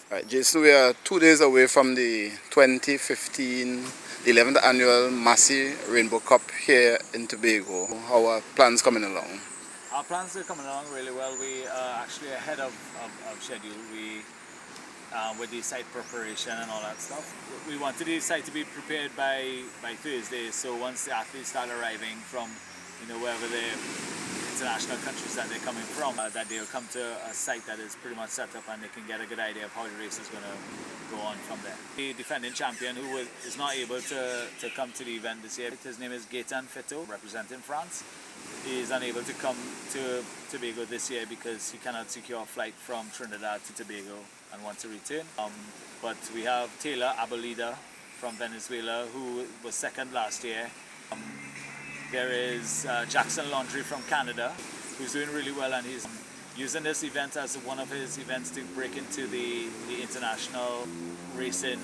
Right, Jason, we are 2 days away from the 2015 11th annual Massey Rainbow Cup here in Tobago. How are plans coming along? Our plans are coming along really well. We are actually ahead of schedule. With the site preparation and all that stuff. We wanted the site to be prepared by Thursday, so once the athletes start arriving from, wherever the international countries that they're coming from, that they'll come to a site that is pretty much set up and they can get a good idea of how the race is going to go on from there. The defending champion who is not able to come to the event this year, his name is Gaetan Fito, representing France. He is unable to come to Tobago this year because he cannot secure a flight from Trinidad to Tobago and wants to return. But we have Taylor Abolida from Venezuela, who was second last year. There is Jackson Laundry from Canada, who's doing really well, and he's using this event as one of his events to break into the international racing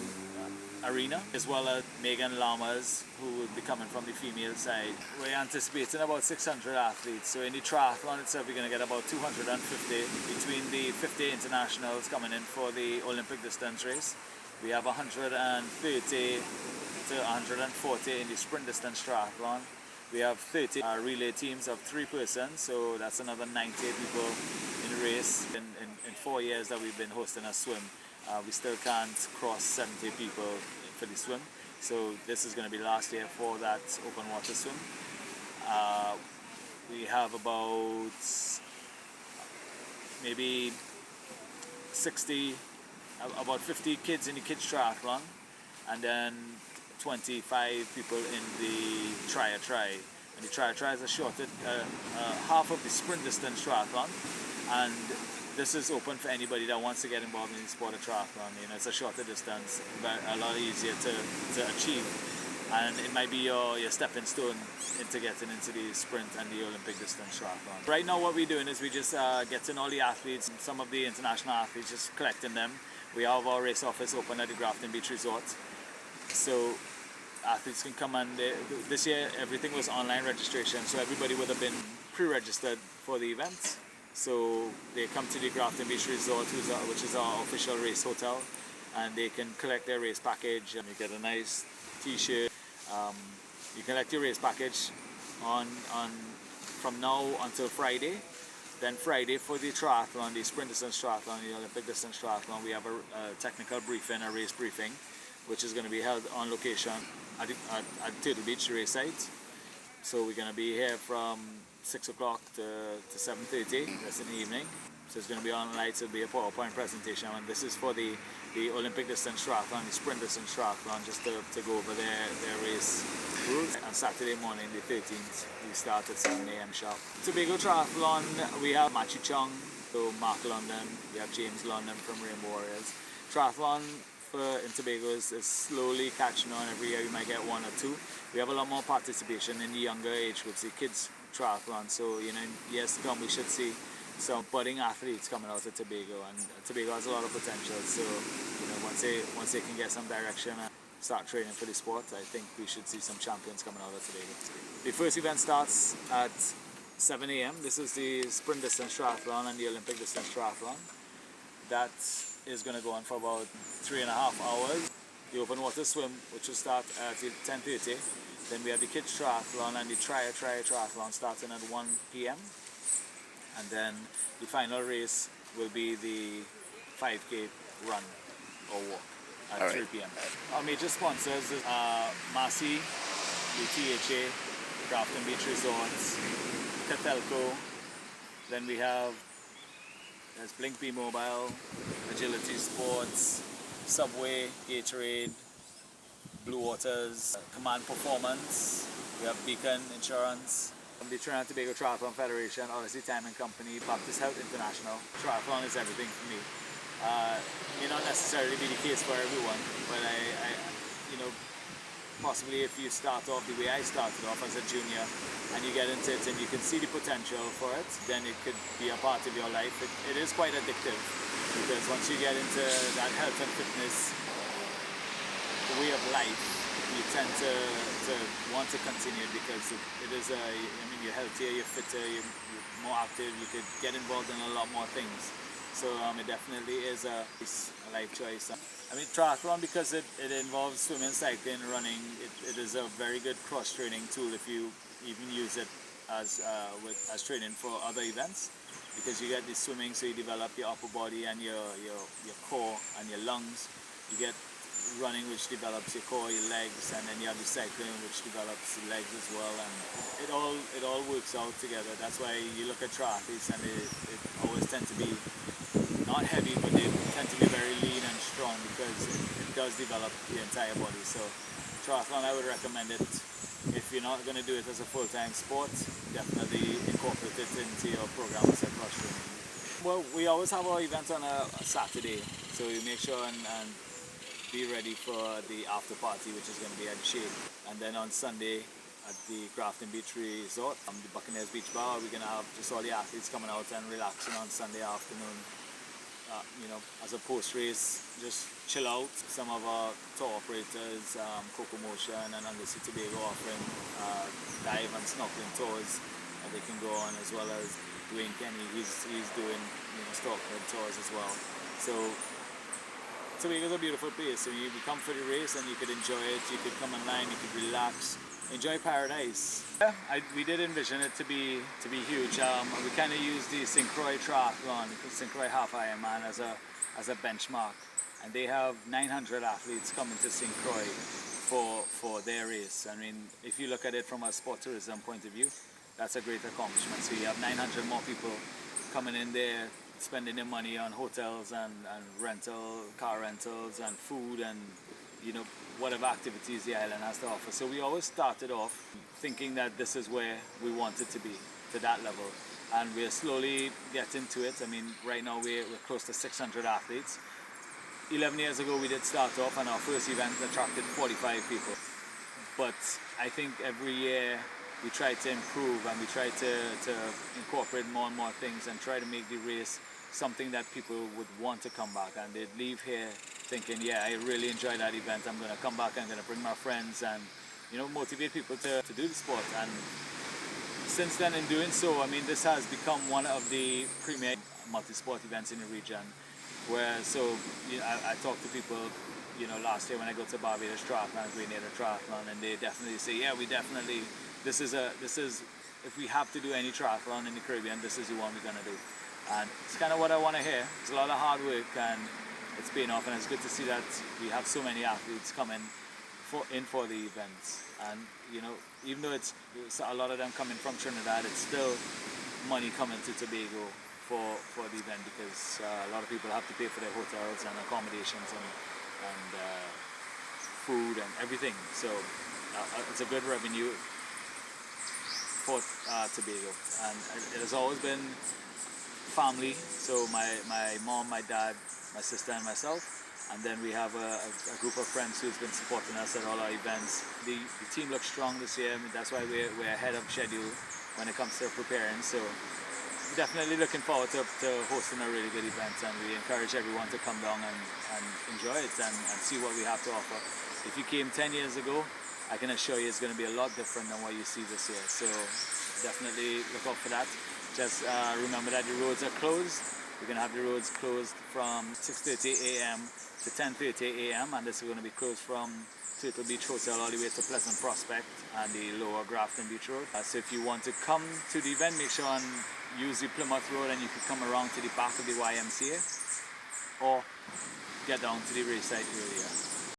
arena, as well as Megan Lamas, who will be coming from the female side. We're anticipating about 600 athletes. So in the triathlon itself, we're going to get about 250 between the 50 internationals coming in for the Olympic distance race. We have 130 to 140 in the sprint distance triathlon. We have 30 relay teams of 3 persons, so that's another 90 people in the race. In 4 years that we've been hosting a swim, we still can't cross 70 people for the swim. So this is going to be last year for that open water swim. We have about maybe about 50 kids in the kids triathlon, and then 25 people in the try. And the try is a shorter, half of the sprint distance triathlon, and this is open for anybody that wants to get involved in the sport of triathlon. It's a shorter distance, but a lot easier to achieve, and it might be your stepping stone into getting into the sprint and the Olympic distance triathlon. Right now what we're doing is we just getting all the athletes, some of the international athletes, just collecting them. We have our race office open at the Grafton Beach Resort, so athletes can come, and this year everything was online registration, so everybody would have been pre-registered for the event. So they come to the Grafton Beach Resort, which is our official race hotel, and they can collect their race package. And you get a nice t-shirt. You collect your race package from now until Friday. Then Friday for the triathlon, the sprint distance triathlon, the Olympic distance triathlon, we have a technical briefing, a race briefing, which is going to be held on location at Turtle Beach race site. So we're going to be here from 6 o'clock to 7:30. That's in the evening. So it's going to be on lights. It'll be a PowerPoint presentation, and this is for the Olympic distance triathlon, the sprint distance triathlon, just to go over their race rules. On Saturday morning, the 13th, we start at 7 a.m. sharp. Tobago triathlon, we have Machi Chung, so Mark London, we have James London from Rainbow Warriors. Triathlon in Tobago is slowly catching on. Every year we might get 1 or 2. We have a lot more participation in the younger age groups, the kids triathlon. So in years to come we should see some budding athletes coming out of Tobago, and Tobago has a lot of potential. So once they can get some direction and start training for the sport, I think we should see some champions coming out of Tobago. The first event starts at 7 a.m. This is the sprint distance triathlon and the Olympic distance triathlon. That is going to go on for about 3.5 hours. The open water swim, which will start at 10:30. Then we have the kids triathlon and the try triathlon starting at 1 p.m. And then the final race will be the 5K run or walk at 3 p.m. Our major sponsors is Massey, the THA, Grafton Beach Resorts, Catelco. Then we have Blink B Mobile, Agility Sports, Subway, Gatorade, Blue Waters, Command Performance, we have Beacon Insurance, the Trinidad and Tobago Triathlon Federation, Odyssey Time and Company, Baptist Health International. Triathlon is everything for me. May not necessarily be the case for everyone, but possibly if you start off the way I started off as a junior and you get into it and you can see the potential for it, then it could be a part of your life. It is quite addictive, because once you get into that health and fitness, the way of life, you tend to want to continue, because it is you're healthier, you're fitter, you're more active, you could get involved in a lot more things. So it definitely is a life choice. I mean, triathlon, because it involves swimming, cycling, running. It is a very good cross training tool if you even use it as training for other events, because you get the swimming, so you develop your upper body and your core and your lungs. You get running, which develops your core, your legs, and then you have the cycling, which develops the legs as well, and it all works out together. That's why you look at triathletes, and they always tend to be not heavy, but they tend to be very lean and strong, because it does develop the entire body. So triathlon, I would recommend it. If you're not going to do it as a full-time sport, definitely incorporate it into your program as a cross training. Well, we always have our events on a Saturday, so we make sure and be ready for the after party, which is going to be at the Shade. And then on Sunday at the Grafton Beach Resort, the Buccaneers Beach Bar, we're going to have just all the athletes coming out and relaxing on Sunday afternoon. As a post-race, just chill out. Some of our tour operators, Coco Motion and Undersea Tobago, offering dive and snorkeling tours that they can go on, as well as Dwayne Kenny, he's doing snorkeling tours as well. So Tobago's a beautiful place, so you come for the race and you could enjoy it, you could come online, you could relax, enjoy paradise. Yeah, we did envision it to be huge. We kind of used the St. Croix Triathlon, St. Croix Half Ironman as a benchmark, and they have 900 athletes coming to St. Croix for their race. I mean, if you look at it from a sport tourism point of view, that's a great accomplishment. So you have 900 more people coming in there, spending their money on hotels and car rentals and food and whatever activities the island has to offer. So we always started off thinking that this is where we wanted to be, to that level, and we're slowly getting to it. I mean, right now we're close to 600 athletes. 11 years ago we did start off, and our first event attracted 45 people, but I think every year we try to improve, and we try to incorporate more and more things, and try to make the race something that people would want to come back, and they'd leave here thinking, yeah, I really enjoyed that event, I'm going to come back, I'm going to bring my friends, and motivate people to do the sport. And since then, in doing so, I mean, this has become one of the premier multi-sport events in the region, where I talk to people last year when I go to Barbados Triathlon, Grenada Triathlon, and they definitely say, yeah, this is if we have to do any triathlon in the Caribbean, this is the one we're going to do. And it's kind of what I want to hear. It's a lot of hard work, and it's paying off, and it's good to see that we have so many athletes coming for the events. And even though it's a lot of them coming from Trinidad, it's still money coming to Tobago for the event, because a lot of people have to pay for their hotels and accommodations and food and everything. So it's a good revenue for Tobago, and it has always been family. So my mom, my dad, my sister, and myself, and then we have a group of friends who's been supporting us at all our events. The team looks strong this year. I mean, that's why we're ahead of schedule when it comes to preparing. So we're definitely looking forward to hosting a really good event, and we encourage everyone to come down and enjoy it and see what we have to offer. If you came 10 years ago, I can assure you it's going to be a lot different than what you see this year. So definitely look out for that. Just remember that the roads are closed. We're going to have the roads closed from 6:30 a.m. to 10:30 a.m. and this is going to be closed from Turtle Beach Hotel all the way to Pleasant Prospect and the lower Grafton Beach Road. So if you want to come to the event, make sure and use the Plymouth Road, and you can come around to the back of the YMCA or get down to the race site area.